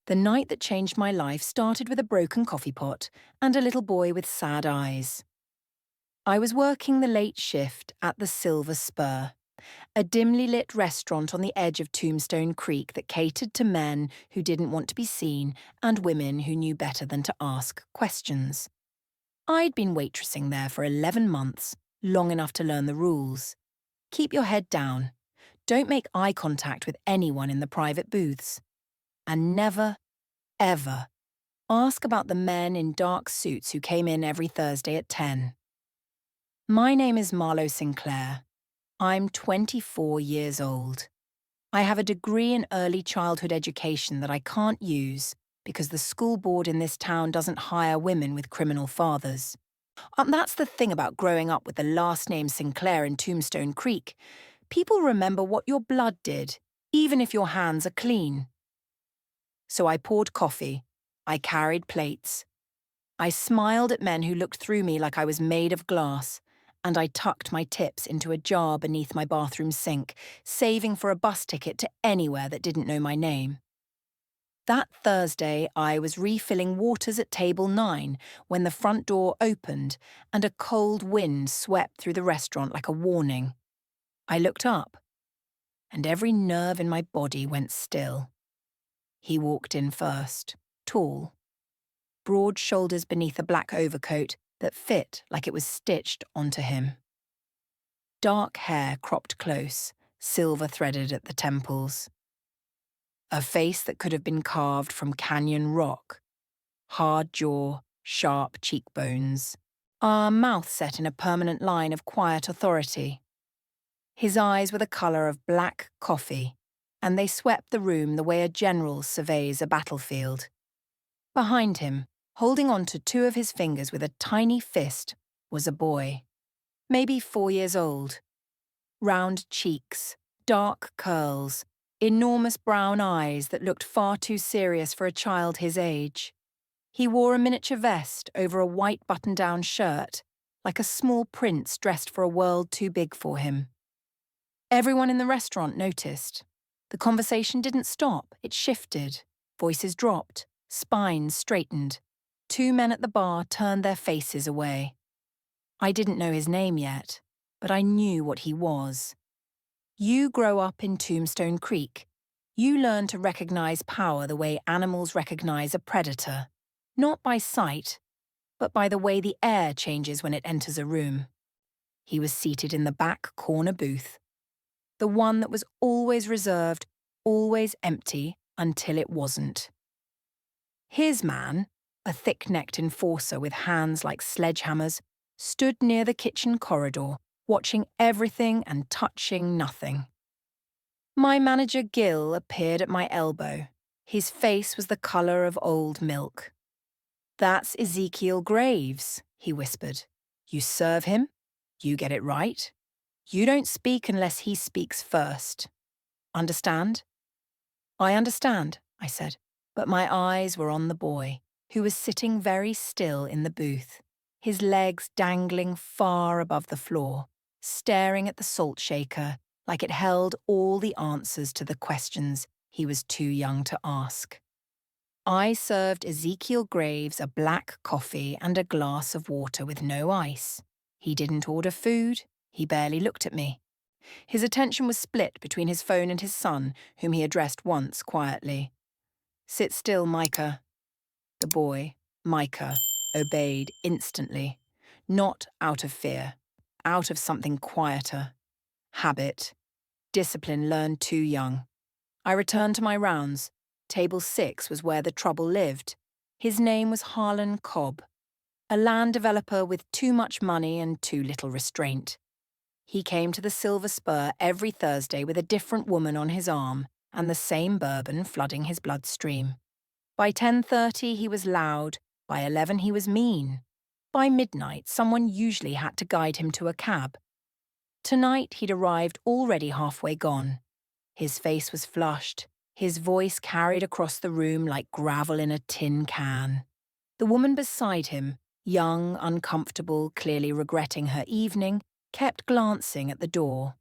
The night that changed my life started with a broken coffee pot and a little boy with sad eyes. I was working the late shift at the Silver Spur, a dimly lit restaurant on the edge of Tombstone Creek that catered to men who didn't want to be seen and women who knew better than to ask questions. I'd been waitressing there for 11 months, long enough to learn the rules. Keep your head down. Don't make eye contact with anyone in the private booths. And never, ever, ask about the men in dark suits who came in every Thursday at 10. My name is Marlowe Sinclair. I'm 24 years old. I have a degree in early childhood education that I can't use because the school board in this town doesn't hire women with criminal fathers. That's the thing about growing up with the last name Sinclair in Tombstone Creek. People remember what your blood did, even if your hands are clean. So I poured coffee. I carried plates. I smiled at men who looked through me like I was made of glass, and I tucked my tips into a jar beneath my bathroom sink, saving for a bus ticket to anywhere that didn't know my name. That Thursday, I was refilling waters at table 9 when the front door opened and a cold wind swept through the restaurant like a warning. I looked up, and every nerve in my body went still. He walked in first, tall, broad shoulders beneath a black overcoat that fit like it was stitched onto him. Dark hair cropped close, silver threaded at the temples. A face that could have been carved from canyon rock. Hard jaw, sharp cheekbones. A mouth set in a permanent line of quiet authority. His eyes were the colour of black coffee, and they swept the room the way a general surveys a battlefield. Behind him, holding on to 2 of his fingers with a tiny fist, was a boy. Maybe 4 years old. Round cheeks, dark curls, enormous brown eyes that looked far too serious for a child his age. He wore a miniature vest over a white button-down shirt, like a small prince dressed for a world too big for him. Everyone in the restaurant noticed. The conversation didn't stop, it shifted. Voices dropped, spines straightened. 2 men at the bar turned their faces away. I didn't know his name yet, but I knew what he was. You grow up in Tombstone Creek. You learn to recognize power the way animals recognize a predator. Not by sight, but by the way the air changes when it enters a room. He was seated in the back corner booth, the one that was always reserved, always empty until it wasn't. His man, a thick-necked enforcer with hands like sledgehammers, stood near the kitchen corridor, watching everything and touching nothing. My manager Gil appeared at my elbow. His face was the colour of old milk. "That's Ezekiel Graves," he whispered. "You serve him, you get it right. You don't speak unless he speaks first. Understand?" "I understand," I said, but my eyes were on the boy, who was sitting very still in the booth, his legs dangling far above the floor, staring at the salt shaker like it held all the answers to the questions he was too young to ask. I served Ezekiel Graves a black coffee and a glass of water with no ice. He didn't order food. He barely looked at me. His attention was split between his phone and his son, whom he addressed once quietly. "Sit still, Micah." The boy, Micah, obeyed instantly, not out of fear, out of something quieter. Habit. Discipline learned too young. I returned to my rounds. Table 6 was where the trouble lived. His name was Harlan Cobb, a land developer with too much money and too little restraint. He came to the Silver Spur every Thursday with a different woman on his arm and the same bourbon flooding his bloodstream. By 10:30 he was loud, by 11 he was mean. By midnight someone usually had to guide him to a cab. Tonight he'd arrived already halfway gone. His face was flushed, his voice carried across the room like gravel in a tin can. The woman beside him, young, uncomfortable, clearly regretting her evening, kept glancing at the door.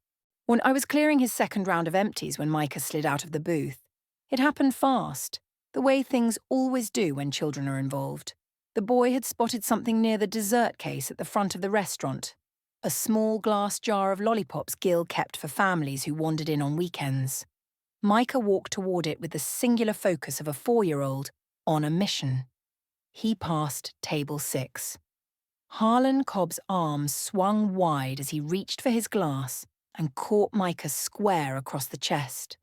When I was clearing his second round of empties when Micah slid out of the booth. It happened fast. the way things always do when children are involved. The boy had spotted something near the dessert case at the front of the restaurant, a small glass jar of lollipops Gil kept for families who wandered in on weekends. Micah walked toward it with the singular focus of a 4-year-old on a mission. He passed table 6. Harlan Cobb's arms swung wide as he reached for his glass and caught Micah square across the chest.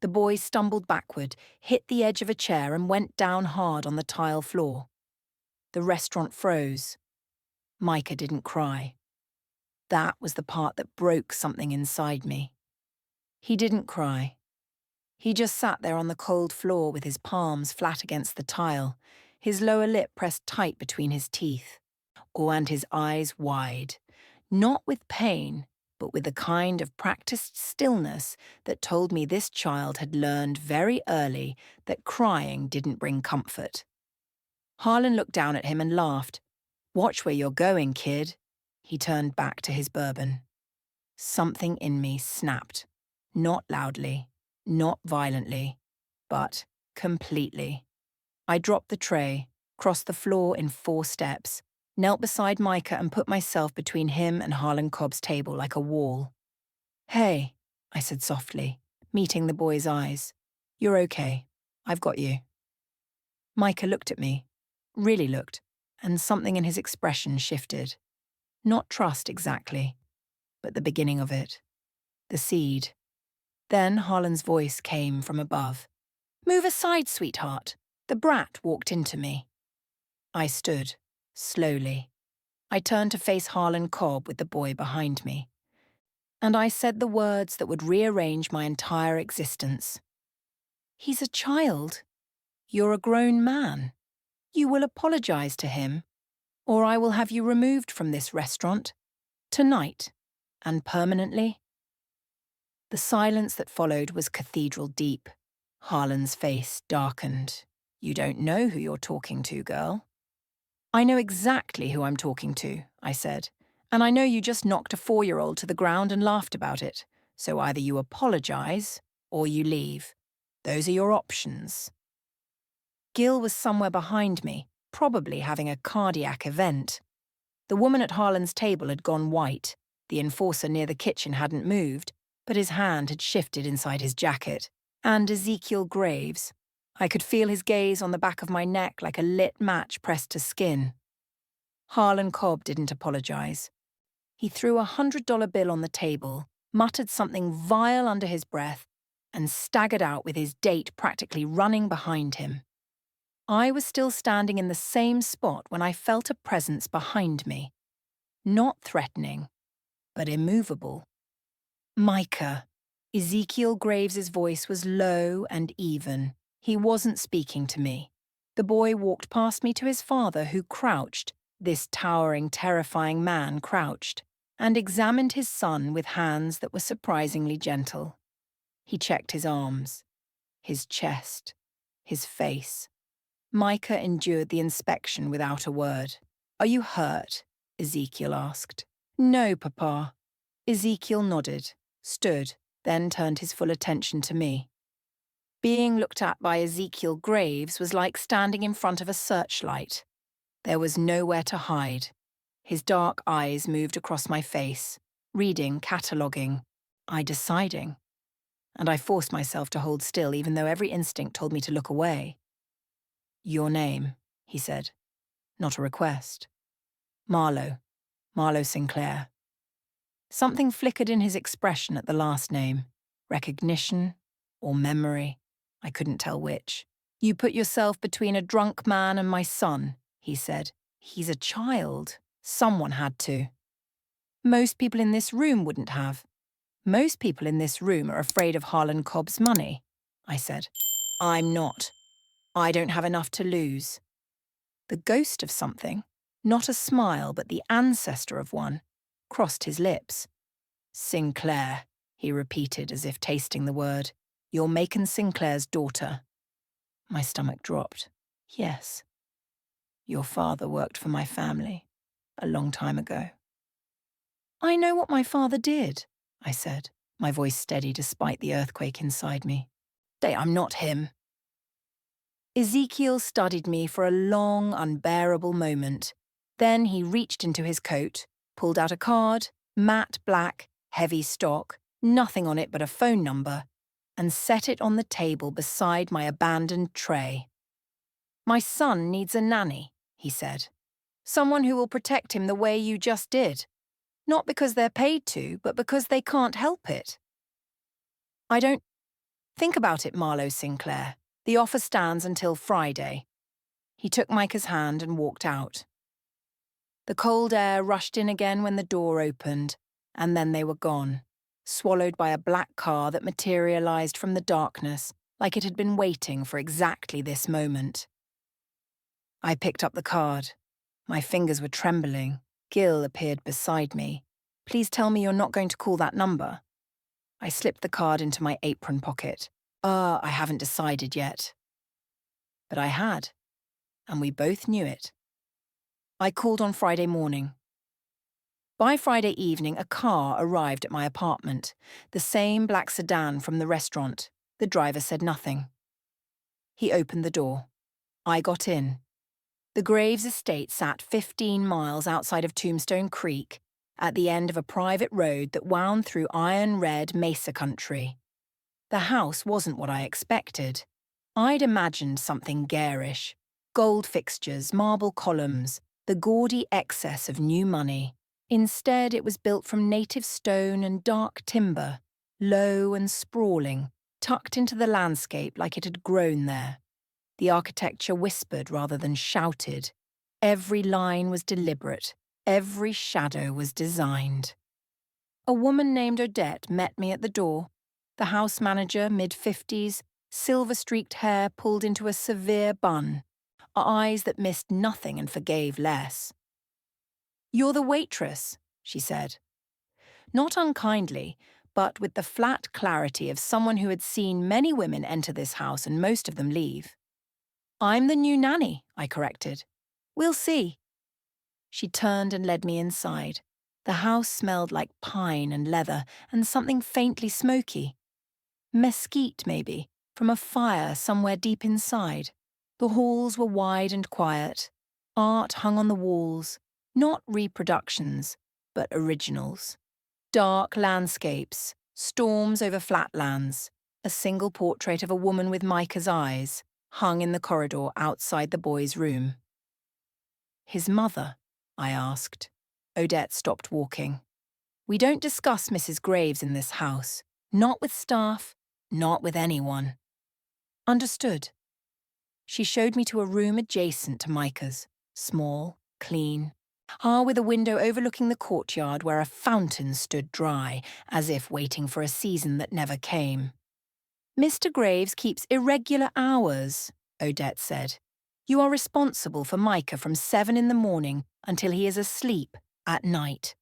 The boy stumbled backward, hit the edge of a chair and went down hard on the tile floor. The restaurant froze. Micah didn't cry. That was the part that broke something inside me. He didn't cry. He just sat there on the cold floor with his palms flat against the tile, his lower lip pressed tight between his teeth, and his eyes wide, not with pain, but with the kind of practiced stillness that told me this child had learned very early that crying didn't bring comfort. Harlan looked down at him and laughed. "Watch where you're going, kid." He turned back to his bourbon. Something in me snapped, not loudly, not violently, but completely. I dropped the tray, crossed the floor in 4 steps, knelt beside Micah and put myself between him and Harlan Cobb's table like a wall. "Hey," I said softly, meeting the boy's eyes. "You're okay. I've got you." Micah looked at me, really looked, and something in his expression shifted. Not trust exactly, but the beginning of it. The seed. Then Harlan's voice came from above. "Move aside, sweetheart." The brat walked into me. I stood, slowly. I turned to face Harlan Cobb with the boy behind me. And I said the words that would rearrange my entire existence. "He's a child. You're a grown man. You will apologize to him, or I will have you removed from this restaurant. Tonight. And permanently." The silence that followed was cathedral deep. Harlan's face darkened. "You don't know who you're talking to, girl." "I know exactly who I'm talking to," I said. "And I know you just knocked a 4-year-old to the ground and laughed about it. So either you apologize, or you leave. Those are your options." Gil was somewhere behind me, probably having a cardiac event. The woman at Harlan's table had gone white. The enforcer near the kitchen hadn't moved, but his hand had shifted inside his jacket. And Ezekiel Graves. I could feel his gaze on the back of my neck like a lit match pressed to skin. Harlan Cobb didn't apologize. He threw a $100 bill on the table, muttered something vile under his breath, and staggered out with his date practically running behind him. I was still standing in the same spot when I felt a presence behind me. Not threatening, but immovable. "Micah." Ezekiel Graves's voice was low and even. He wasn't speaking to me. The boy walked past me to his father, who crouched, this towering, terrifying man crouched, and examined his son with hands that were surprisingly gentle. He checked his arms, his chest, his face. Micah endured the inspection without a word. "Are you hurt?" Ezekiel asked. "No, Papa." Ezekiel nodded, stood, then turned his full attention to me. Being looked at by Ezekiel Graves was like standing in front of a searchlight. There was nowhere to hide. His dark eyes moved across my face, reading, cataloguing, I deciding. And I forced myself to hold still even though every instinct told me to look away. "Your name," he said. Not a request. "Marlowe. Marlowe Sinclair." Something flickered in his expression at the last name. Recognition or memory. I couldn't tell which. "You put yourself between a drunk man and my son," he said. "He's a child. Someone had to." "Most people in this room wouldn't have." "Most people in this room are afraid of Harlan Cobb's money," I said. "I'm not. I don't have enough to lose." The ghost of something, not a smile but the ancestor of one, crossed his lips. "Sinclair," he repeated as if tasting the word. "You're Macon Sinclair's daughter." My stomach dropped. "Yes. Your father worked for my family a long time ago." "I know what my father did," I said, my voice steady despite the earthquake inside me. "I'm not him." Ezekiel studied me for a long, unbearable moment. Then he reached into his coat, pulled out a card, matte black, heavy stock, nothing on it but a phone number, and set it on the table beside my abandoned tray. "My son needs a nanny," he said. "Someone who will protect him the way you just did. Not because they're paid to, but because they can't help it." "I don't think about it, Marlowe Sinclair. The offer stands until Friday." He took Micah's hand and walked out. The cold air rushed in again when the door opened, and then they were gone, swallowed by a black car that materialized from the darkness like it had been waiting for exactly this moment. I picked up the card. My fingers were trembling. Gil appeared beside me. "Please tell me you're not going to call that number." I slipped the card into my apron pocket. I haven't decided yet." But I had, and we both knew it. I called on Friday morning. By Friday evening, a car arrived at my apartment, the same black sedan from the restaurant. The driver said nothing. He opened the door. I got in. The Graves estate sat 15 miles outside of Tombstone Creek, at the end of a private road that wound through iron-red mesa country. The house wasn't what I expected. I'd imagined something garish. Gold fixtures, marble columns, the gaudy excess of new money. Instead, it was built from native stone and dark timber, low and sprawling, tucked into the landscape like it had grown there. The architecture whispered rather than shouted. Every line was deliberate. Every shadow was designed. A woman named Odette met me at the door. The house manager, mid-50s, silver-streaked hair pulled into a severe bun, eyes that missed nothing and forgave less. "You're the waitress," she said. Not unkindly, but with the flat clarity of someone who had seen many women enter this house and most of them leave. "I'm the new nanny," I corrected. "We'll see." She turned and led me inside. The house smelled like pine and leather and something faintly smoky. Mesquite, maybe, from a fire somewhere deep inside. The halls were wide and quiet. Art hung on the walls, not reproductions, but originals. Dark landscapes, storms over flatlands, a single portrait of a woman with Micah's eyes, hung in the corridor outside the boy's room. "His mother?" I asked. Odette stopped walking. "We don't discuss Mrs. Graves in this house. Not with staff, not with anyone." "Understood." She showed me to a room adjacent to Micah's, small, clean, with a window overlooking the courtyard where a fountain stood dry, as if waiting for a season that never came. "Mr. Graves keeps irregular hours," Odette said. "You are responsible for Micah from 7 in the morning until he is asleep at night.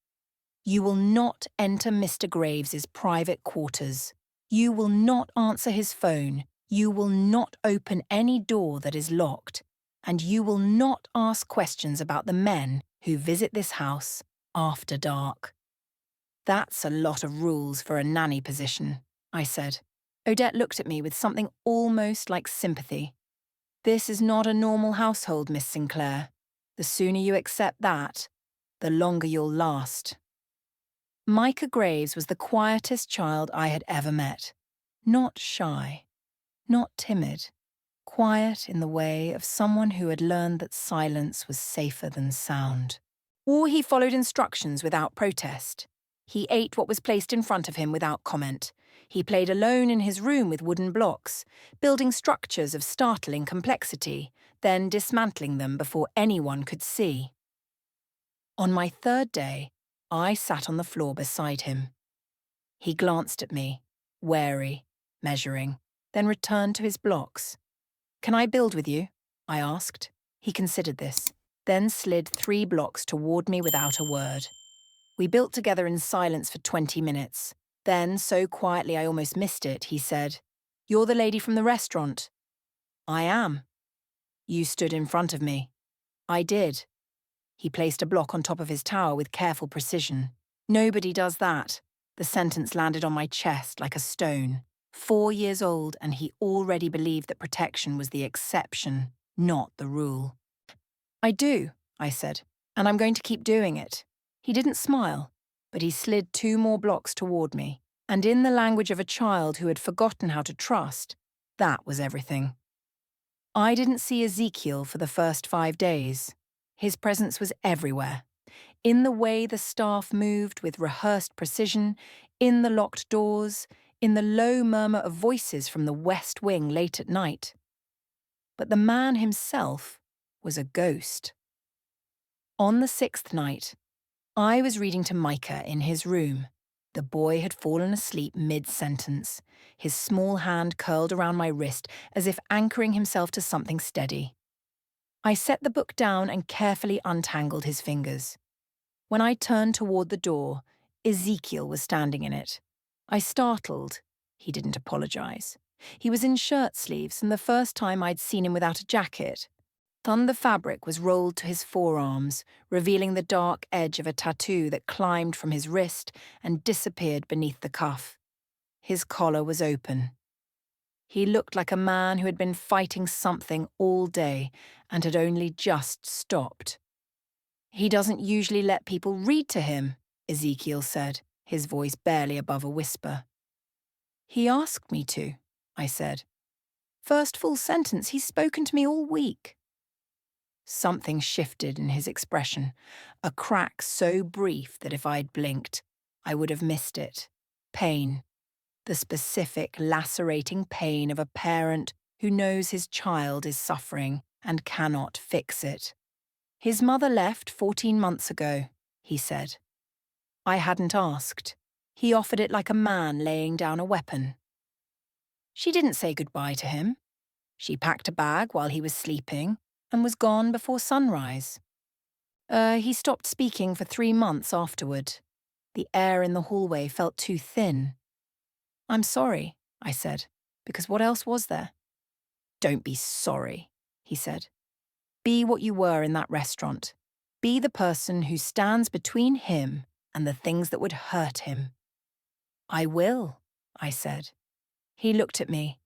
You will not enter Mr. Graves's private quarters. You will not answer his phone. You will not open any door that is locked. And you will not ask questions about the men who visit this house after dark." "That's a lot of rules for a nanny position," I said. Odette looked at me with something almost like sympathy. "This is not a normal household, Miss Sinclair. The sooner you accept that, the longer you'll last." Micah Graves was the quietest child I had ever met. Not shy, not timid, quiet in the way of someone who had learned that silence was safer than sound. Or he followed instructions without protest. He ate what was placed in front of him without comment. He played alone in his room with wooden blocks, building structures of startling complexity, then dismantling them before anyone could see. On my third day, I sat on the floor beside him. He glanced at me, wary, measuring, then returned to his blocks. "Can I build with you?" I asked. He considered this, then slid 3 blocks toward me without a word. We built together in silence for 20 minutes. Then, so quietly I almost missed it, he said, "You're the lady from the restaurant." "I am." "You stood in front of me." "I did." He placed a block on top of his tower with careful precision. "Nobody does that." The sentence landed on my chest like a stone. 4 years old, and he already believed that protection was the exception, not the rule. I do, I said, and I'm going to keep doing it. He didn't smile, but he slid 2 more blocks toward me, and in the language of a child who had forgotten how to trust, that was everything. I didn't see Ezekiel for the first 5 days. His presence was everywhere. In the way the staff moved with rehearsed precision, in the locked doors, in the low murmur of voices from the West Wing late at night. But the man himself was a ghost. On the 6th night, I was reading to Micah in his room. The boy had fallen asleep mid-sentence, his small hand curled around my wrist as if anchoring himself to something steady. I set the book down and carefully untangled his fingers. When I turned toward the door, Ezekiel was standing in it. I startled. He didn't apologize. He was in shirt sleeves, and the first time I'd seen him without a jacket. Thunder fabric was rolled to his forearms, revealing the dark edge of a tattoo that climbed from his wrist and disappeared beneath the cuff. His collar was open. He looked like a man who had been fighting something all day and had only just stopped. "He doesn't usually let people read to him," Ezekiel said, his voice barely above a whisper. "He asked me to," I said. "First full sentence, he's spoken to me all week." Something shifted in his expression, a crack so brief that if I'd blinked, I would have missed it. Pain. The specific, lacerating pain of a parent who knows his child is suffering and cannot fix it. "His mother left 14 months ago," he said. I hadn't asked. He offered it like a man laying down a weapon. She didn't say goodbye to him. She packed a bag while he was sleeping and was gone before sunrise. He stopped speaking for 3 months afterward. The air in the hallway felt too thin. "I'm sorry," I said, because what else was there? "Don't be sorry," he said. "Be what you were in that restaurant. Be the person who stands between him and the things that would hurt him." "I will," I said. He looked at me,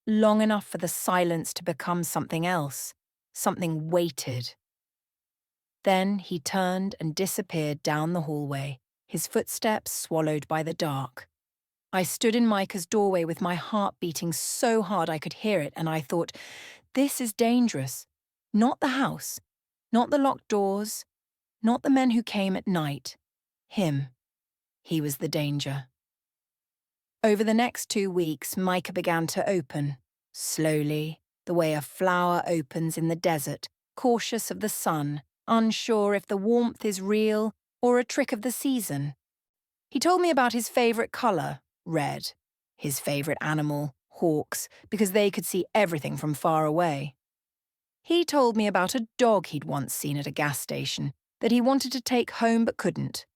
long enough for the silence to become something else, something weighted. Then he turned and disappeared down the hallway, his footsteps swallowed by the dark. I stood in Micah's doorway with my heart beating so hard I could hear it, and I thought, this is dangerous. Not the house, not the locked doors, not the men who came at night. Him. He was the danger. Over the next 2 weeks, Micah began to open, slowly, the way a flower opens in the desert, cautious of the sun, unsure if the warmth is real or a trick of the season. He told me about his favourite colour, red, his favourite animal, hawks, because they could see everything from far away. He told me about a dog he'd once seen at a gas station that he wanted to take home but couldn't.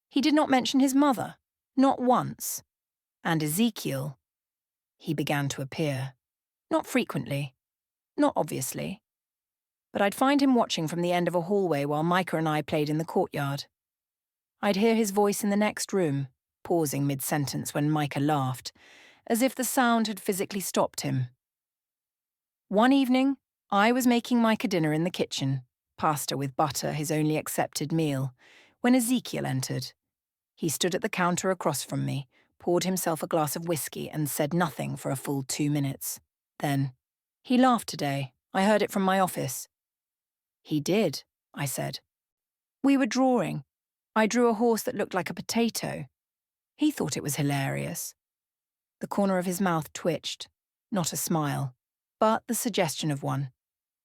He did not mention his mother, not once. And Ezekiel, he began to appear. Not frequently, not obviously. But I'd find him watching from the end of a hallway while Micah and I played in the courtyard. I'd hear his voice in the next room, pausing mid-sentence when Micah laughed, as if the sound had physically stopped him. One evening, I was making Micah dinner in the kitchen, pasta with butter, his only accepted meal, when Ezekiel entered. He stood at the counter across from me, poured himself a glass of whiskey and said nothing for a full 2 minutes. Then, "He laughed today. I heard it from my office." "He did," I said. "We were drawing. I drew a horse that looked like a potato. He thought it was hilarious." The corner of his mouth twitched, not a smile, but the suggestion of one,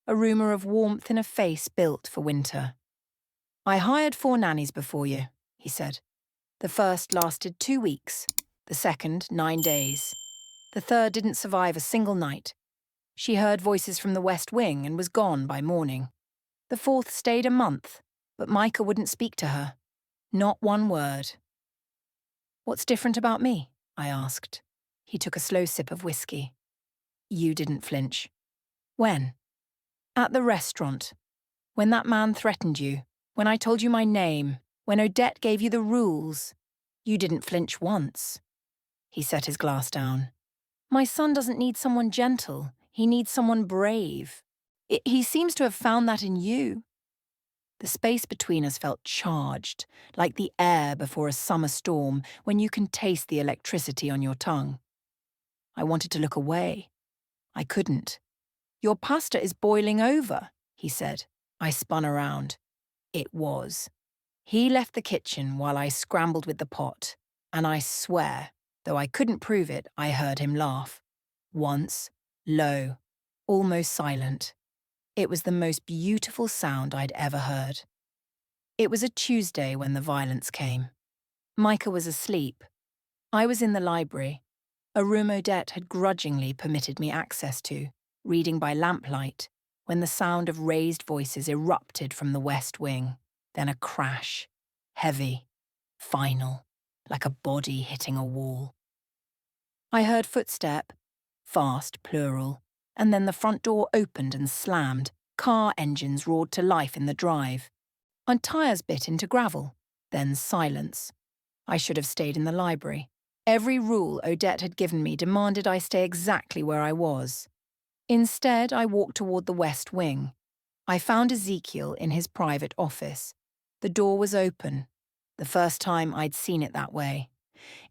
a rumour of warmth in a face built for winter. "I hired 4 nannies before you," he said. "The first lasted 2 weeks, the second 9 days. The third didn't survive a single night. She heard voices from the West Wing and was gone by morning. The fourth stayed a month, but Micah wouldn't speak to her. Not one word." "What's different about me?" I asked. He took a slow sip of whiskey. "You didn't flinch." "When?" "At the restaurant. When that man threatened you. When I told you my name. When Odette gave you the rules. You didn't flinch once." He set his glass down. My son doesn't need someone gentle. He needs someone brave. He seems to have found that in you. The space between us felt charged, like the air before a summer storm when you can taste the electricity on your tongue. I wanted to look away. I couldn't. Your pasta is boiling over, he said. I spun around. It was. He left the kitchen while I scrambled with the pot, and I swear, though I couldn't prove it, I heard him laugh. Once, low, almost silent. It was the most beautiful sound I'd ever heard. It was a Tuesday when the violence came. Micah was asleep. I was in the library, a room Odette had grudgingly permitted me access to, reading by lamplight, when the sound of raised voices erupted from the west wing. Then a crash, heavy, final, like a body hitting a wall. I heard footstep, fast plural, and then the front door opened and slammed. Car engines roared to life in the drive. And tires bit into gravel, then silence. I should have stayed in the library. Every rule Odette had given me demanded I stay exactly where I was. Instead, I walked toward the west wing. I found Ezekiel in his private office. The door was open, the first time I'd seen it that way.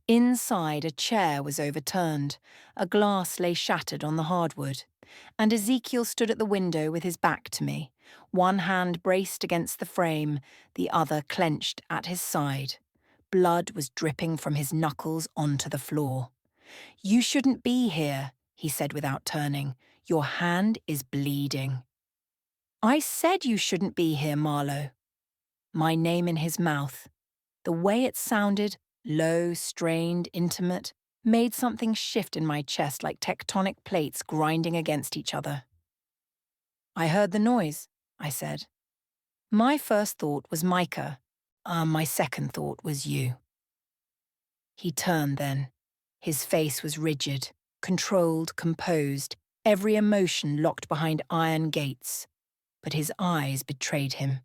Inside, a chair was overturned, a glass lay shattered on the hardwood, and Ezekiel stood at the window with his back to me, one hand braced against the frame, the other clenched at his side. Blood was dripping from his knuckles onto the floor. "You shouldn't be here," he said without turning. "Your hand is bleeding." "I said you shouldn't be here, Marlowe." My name in his mouth. The way it sounded, low, strained, intimate, made something shift in my chest like tectonic plates grinding against each other. "I heard the noise," I said. My first thought was Micah. My second thought was you. He turned then. His face was rigid, controlled, composed, every emotion locked behind iron gates. But his eyes betrayed him.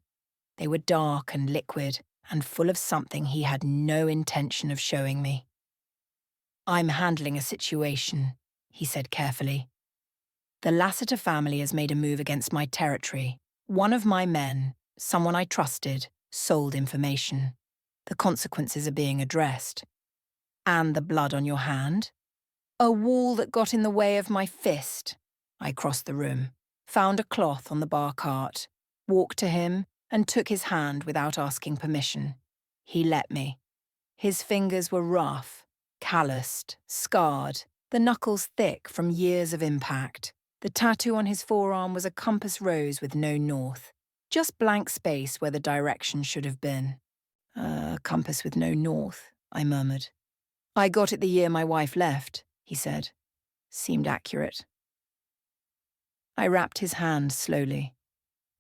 They were dark and liquid, and full of something he had no intention of showing me. "I'm handling a situation," he said carefully. "The Lassiter family has made a move against my territory. One of my men, someone I trusted, sold information. The consequences are being addressed. And the blood on your hand? A wall that got in the way of my fist." I crossed the room, found a cloth on the bar cart, walked to him, and took his hand without asking permission. He let me. His fingers were rough, calloused, scarred, the knuckles thick from years of impact. The tattoo on his forearm was a compass rose with no north, just blank space where the direction should have been. "A compass with no north," I murmured. "I got it the year my wife left," he said. Seemed accurate. I wrapped his hand slowly.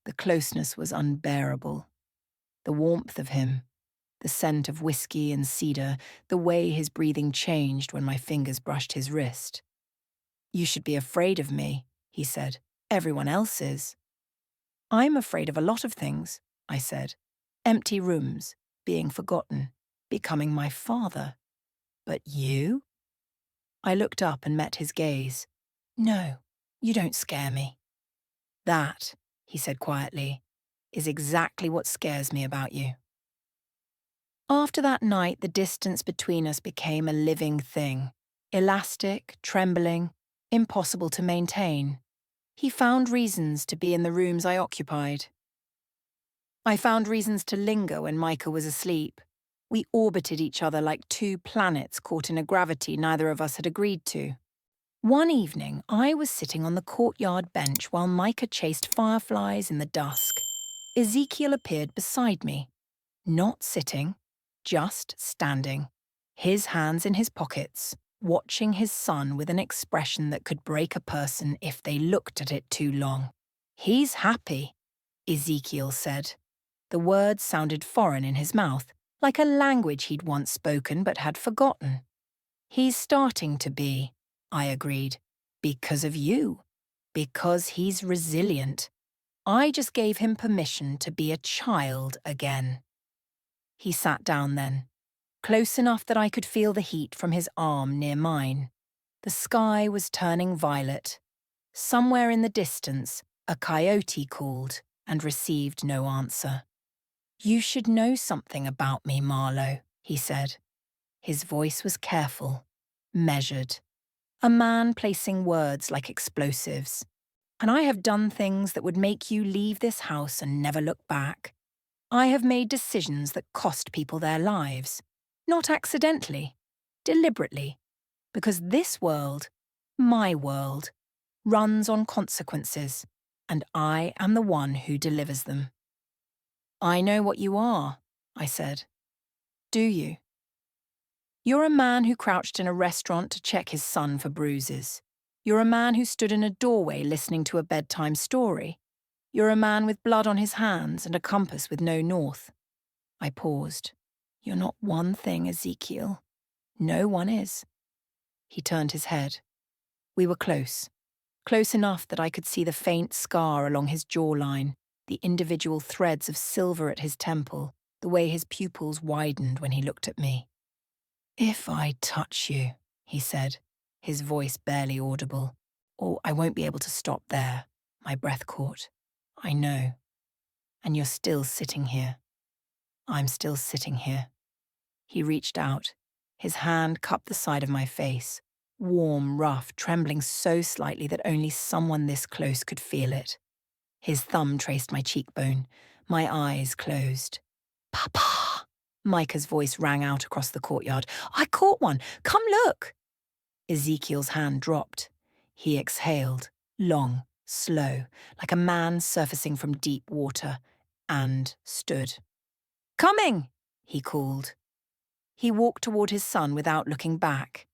The closeness was unbearable. The warmth of him, the scent of whiskey and cedar, the way his breathing changed when my fingers brushed his wrist. "You should be afraid of me," he said. "Everyone else is." "I'm afraid of a lot of things," I said. "Empty rooms, being forgotten, becoming my father. But you?" I looked up and met his gaze. "No, you don't scare me." "That," he said quietly, "is exactly what scares me about you." After that night, the distance between us became a living thing. Elastic, trembling, impossible to maintain. He found reasons to be in the rooms I occupied. I found reasons to linger when Micah was asleep. We orbited each other like two planets caught in a gravity neither of us had agreed to. One evening, I was sitting on the courtyard bench while Micah chased fireflies in the dusk. Ezekiel appeared beside me. Not sitting, just standing, his hands in his pockets, watching his son with an expression that could break a person if they looked at it too long. "He's happy," Ezekiel said. The words sounded foreign in his mouth, like a language he'd once spoken but had forgotten. "He's starting to be," I agreed. "Because of you. Because he's resilient. I just gave him permission to be a child again." He sat down then, close enough that I could feel the heat from his arm near mine. The sky was turning violet. Somewhere in the distance, a coyote called and received no answer. "You should know something about me, Marlowe," he said. His voice was careful, measured. A man placing words like explosives. "And I have done things that would make you leave this house and never look back. I have made decisions that cost people their lives. Not accidentally, deliberately. Because this world, my world, runs on consequences, and I am the one who delivers them." "I know what you are," I said. "Do you?" "You're a man who crouched in a restaurant to check his son for bruises. You're a man who stood in a doorway listening to a bedtime story. You're a man with blood on his hands and a compass with no north." I paused. "You're not one thing, Ezekiel. No one is." He turned his head. We were close. Close enough that I could see the faint scar along his jawline, the individual threads of silver at his temple, the way his pupils widened when he looked at me. "If I touch you," he said, his voice barely audible. "Oh, I won't be able to stop there." My breath caught. "I know. And you're still sitting here. I'm still sitting here." He reached out. His hand cupped the side of my face, warm, rough, trembling so slightly that only someone this close could feel it. His thumb traced my cheekbone. My eyes closed. "Papa!" Micah's voice rang out across the courtyard. "I caught one! Come look!" Ezekiel's hand dropped. He exhaled, long, slow, like a man surfacing from deep water, and stood. "Coming!" he called. He walked toward his son without looking back,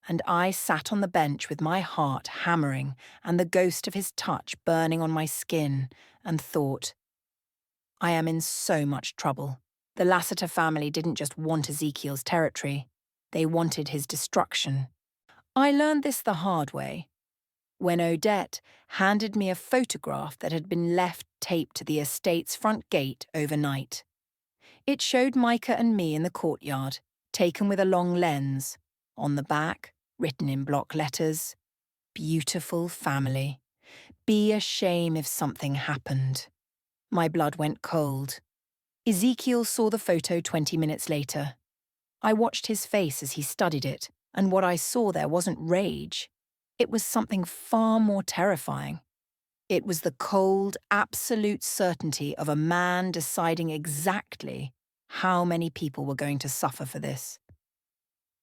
and I sat on the bench with my heart hammering and the ghost of his touch burning on my skin, and thought, I am in so much trouble. The Lassiter family didn't just want Ezekiel's territory, they wanted his destruction. I learned this the hard way, when Odette handed me a photograph that had been left taped to the estate's front gate overnight. It showed Micah and me in the courtyard, taken with a long lens. On the back, written in block letters, "Beautiful family. Be a shame if something happened." My blood went cold. Ezekiel saw the photo 20 minutes later. I watched his face as he studied it, and what I saw there wasn't rage. It was something far more terrifying. It was the cold, absolute certainty of a man deciding exactly how many people were going to suffer for this.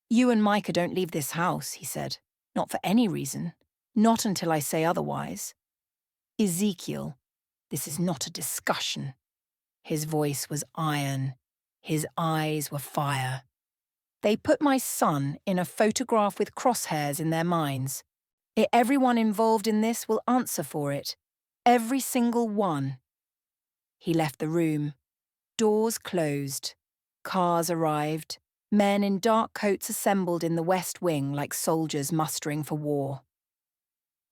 "You and Micah don't leave this house," he said. "Not for any reason. Not until I say otherwise. Ezekiel, this is not a discussion." His voice was iron. His eyes were fire. "They put my son in a photograph with crosshairs in their minds. Everyone involved in this will answer for it. Every single one." He left the room. Doors closed. Cars arrived. Men in dark coats assembled in the West Wing like soldiers mustering for war.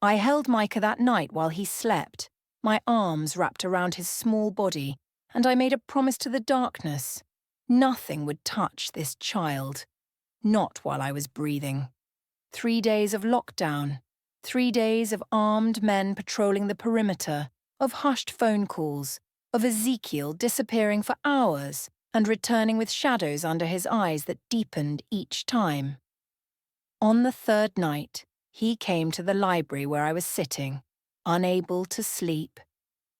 I held Micah that night while he slept, my arms wrapped around his small body, and I made a promise to the darkness. Nothing would touch this child. Not while I was breathing. 3 days of lockdown. 3 days of armed men patrolling the perimeter, of hushed phone calls, of Ezekiel disappearing for hours and returning with shadows under his eyes that deepened each time. On the third night, he came to the library where I was sitting, unable to sleep.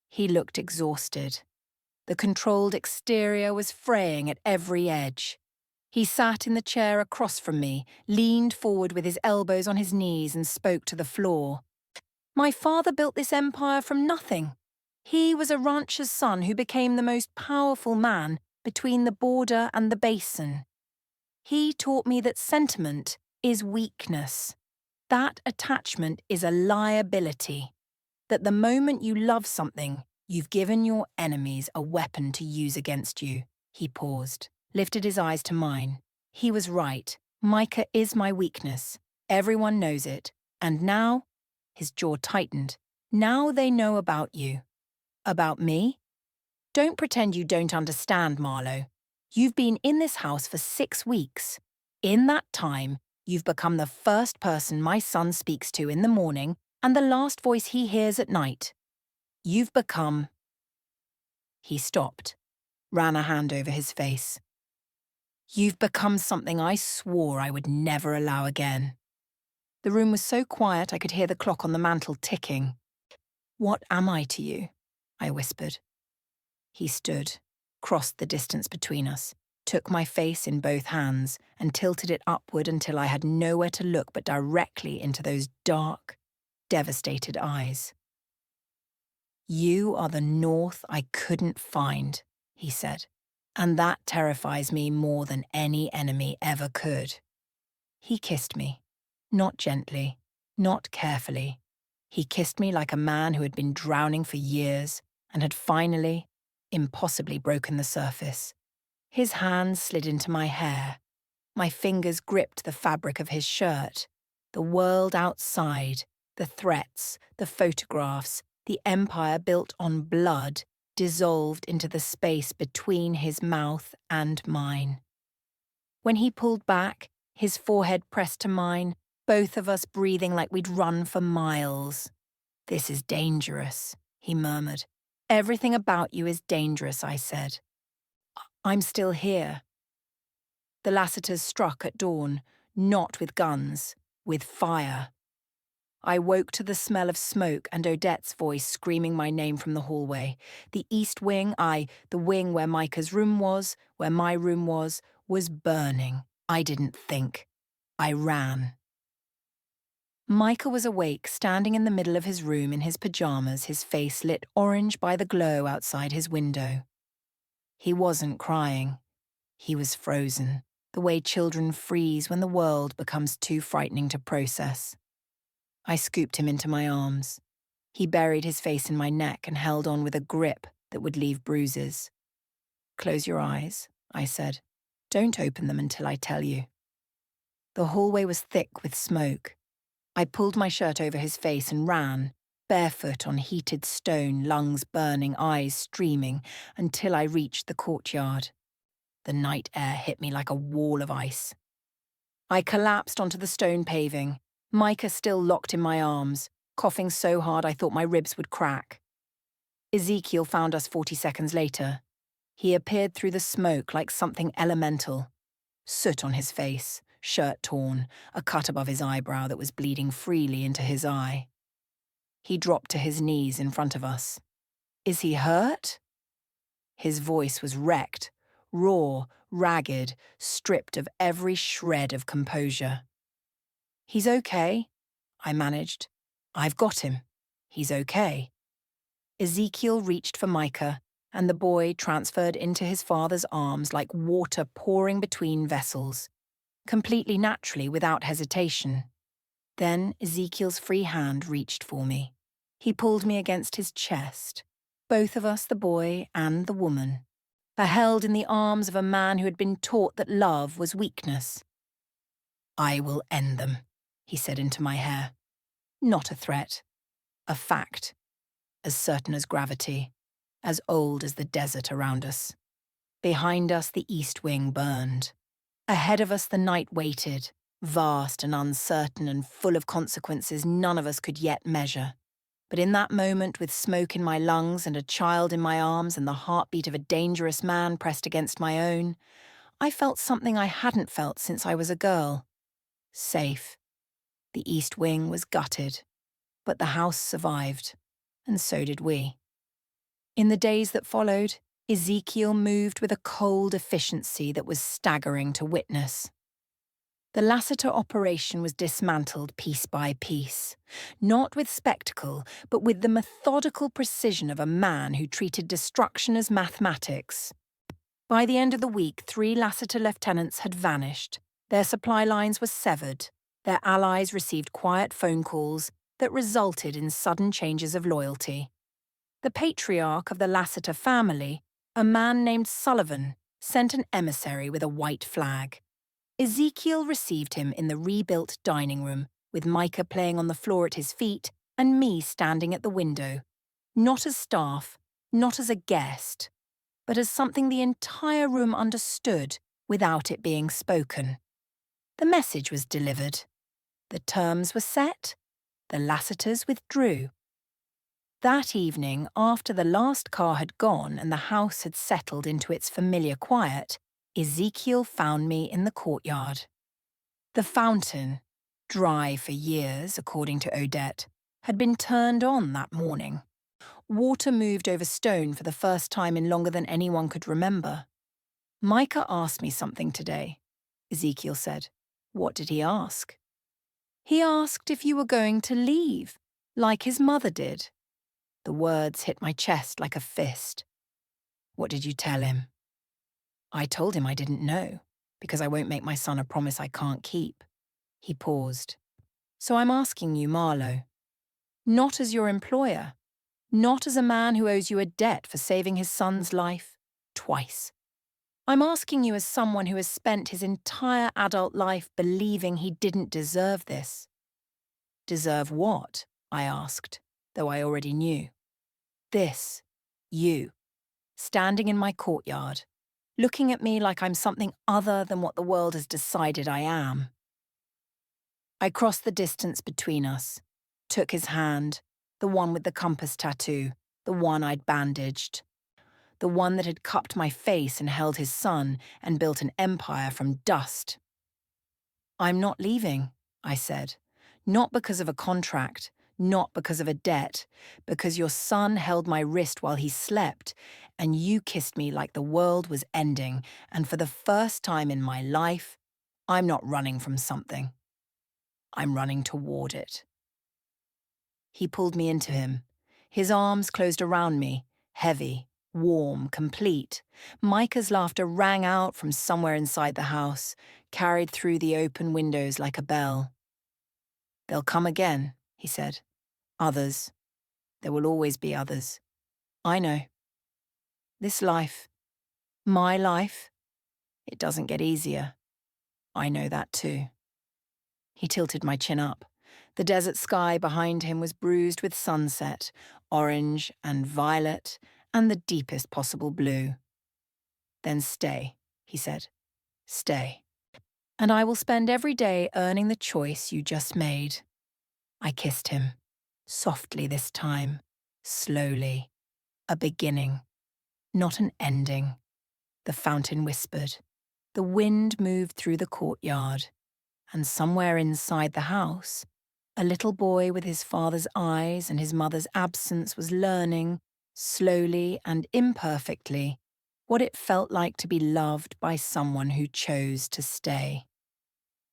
He looked exhausted. The controlled exterior was fraying at every edge. He sat in the chair across from me, leaned forward with his elbows on his knees and spoke to the floor. "My father built this empire from nothing. He was a rancher's son who became the most powerful man between the border and the basin. He taught me that sentiment is weakness, that attachment is a liability, that the moment you love something, you've given your enemies a weapon to use against you." He paused, lifted his eyes to mine. He was right. Micah is my weakness. Everyone knows it. And now, his jaw tightened, now they know about you. About me? Don't pretend you don't understand, Marlowe. You've been in this house for 6 weeks. In that time, You've become the first person my son speaks to in the morning and the last voice he hears at night. You've become—" He stopped, ran a hand over his face. "You've become something I swore I would never allow again." The room was so quiet I could hear the clock on the mantel ticking. "What am I to you?" I whispered. He stood, crossed the distance between us, took my face in both hands and tilted it upward until I had nowhere to look but directly into those dark, devastated eyes. "You are the north I couldn't find," he said, "and that terrifies me more than any enemy ever could." He kissed me, not gently, not carefully. He kissed me like a man who had been drowning for years and had finally, impossibly broken the surface. His hands slid into my hair. My fingers gripped the fabric of his shirt. The world outside, the threats, the photographs, the empire built on blood, dissolved into the space between his mouth and mine. When he pulled back, his forehead pressed to mine, both of us breathing like we'd run for miles. "This is dangerous," he murmured. "Everything about you is dangerous," I said. "I'm still here." The Lassiters struck at dawn, not with guns, with fire. I woke to the smell of smoke and Odette's voice screaming my name from the hallway. The east wing, the wing where Micah's room was, where my room was burning. I didn't think. I ran. Micah was awake, standing in the middle of his room in his pajamas, his face lit orange by the glow outside his window. He wasn't crying. He was frozen, the way children freeze when the world becomes too frightening to process. I scooped him into my arms. He buried his face in my neck and held on with a grip that would leave bruises. "Close your eyes," I said. "Don't open them until I tell you." The hallway was thick with smoke. I pulled my shirt over his face and ran, barefoot on heated stone, lungs burning, eyes streaming, until I reached the courtyard. The night air hit me like a wall of ice. I collapsed onto the stone paving, Micah still locked in my arms, coughing so hard I thought my ribs would crack. Ezekiel found us 40 seconds later. He appeared through the smoke like something elemental. Soot on his face, shirt torn, a cut above his eyebrow that was bleeding freely into his eye. He dropped to his knees in front of us. "Is he hurt?" His voice was wrecked, raw, ragged, stripped of every shred of composure. "He's okay," I managed. "I've got him. He's okay." Ezekiel reached for Micah, and the boy transferred into his father's arms like water pouring between vessels, completely naturally without hesitation. Then Ezekiel's free hand reached for me. He pulled me against his chest, both of us, the boy and the woman, held in the arms of a man who had been taught that love was weakness. "I will end them," he said into my hair. Not a threat, a fact, as certain as gravity, as old as the desert around us. Behind us, the east wing burned. Ahead of us, the night waited, vast and uncertain and full of consequences none of us could yet measure. But in that moment, with smoke in my lungs and a child in my arms and the heartbeat of a dangerous man pressed against my own, I felt something I hadn't felt since I was a girl. Safe. The east wing was gutted, but the house survived, and so did we. In the days that followed, Ezekiel moved with a cold efficiency that was staggering to witness. The Lassiter operation was dismantled piece by piece, not with spectacle, but with the methodical precision of a man who treated destruction as mathematics. By the end of the week, 3 Lassiter lieutenants had vanished. Their supply lines were severed. Their allies received quiet phone calls that resulted in sudden changes of loyalty. The patriarch of the Lassiter family, a man named Sullivan, sent an emissary with a white flag. Ezekiel received him in the rebuilt dining room, with Micah playing on the floor at his feet and me standing at the window, not as staff, not as a guest, but as something the entire room understood without it being spoken. The message was delivered. The terms were set. The Lassiters withdrew. That evening, after the last car had gone and the house had settled into its familiar quiet, Ezekiel found me in the courtyard. The fountain, dry for years, according to Odette, had been turned on that morning. Water moved over stone for the first time in longer than anyone could remember. Micah asked me something today, Ezekiel said. What did he ask? He asked if you were going to leave, like his mother did. The words hit my chest like a fist. What did you tell him? I told him I didn't know, because I won't make my son a promise I can't keep. He paused. So I'm asking you, Marlowe. Not as your employer. Not as a man who owes you a debt for saving his son's life twice. I'm asking you as someone who has spent his entire adult life believing he didn't deserve this. Deserve what? I asked, though I already knew. This, you, standing in my courtyard, looking at me like I'm something other than what the world has decided I am. I crossed the distance between us, took his hand, the one with the compass tattoo, the one I'd bandaged, the one that had cupped my face and held his son and built an empire from dust. I'm not leaving, I said, not because of a contract, not because of a debt, because your son held my wrist while he slept, and you kissed me like the world was ending, and for the first time in my life, I'm not running from something. I'm running toward it. He pulled me into him. His arms closed around me, heavy, warm, complete. Micah's laughter rang out from somewhere inside the house, carried through the open windows like a bell. They'll come again, he said. Others. There will always be others. I know. This life, my life, it doesn't get easier. I know that too. He tilted my chin up. The desert sky behind him was bruised with sunset, orange and violet, and the deepest possible blue. Then stay, he said. Stay. And I will spend every day earning the choice you just made. I kissed him. Softly this time. Slowly. A beginning. Not an ending. The fountain whispered. The wind moved through the courtyard. And somewhere inside the house, a little boy with his father's eyes and his mother's absence was learning, slowly and imperfectly, what it felt like to be loved by someone who chose to stay.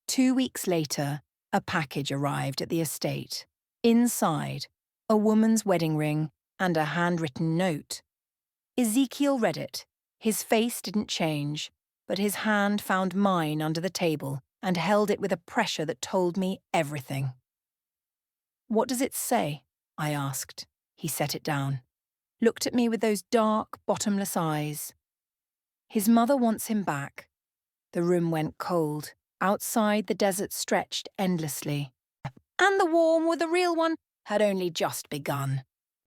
2 weeks later, a package arrived at the estate. Inside, a woman's wedding ring and a handwritten note. Ezekiel read it. His face didn't change, but his hand found mine under the table and held it with a pressure that told me everything. What does it say? I asked. He set it down, looked at me with those dark, bottomless eyes. His mother wants him back. The room went cold. Outside, the desert stretched endlessly. And the warm with the real one had only just begun.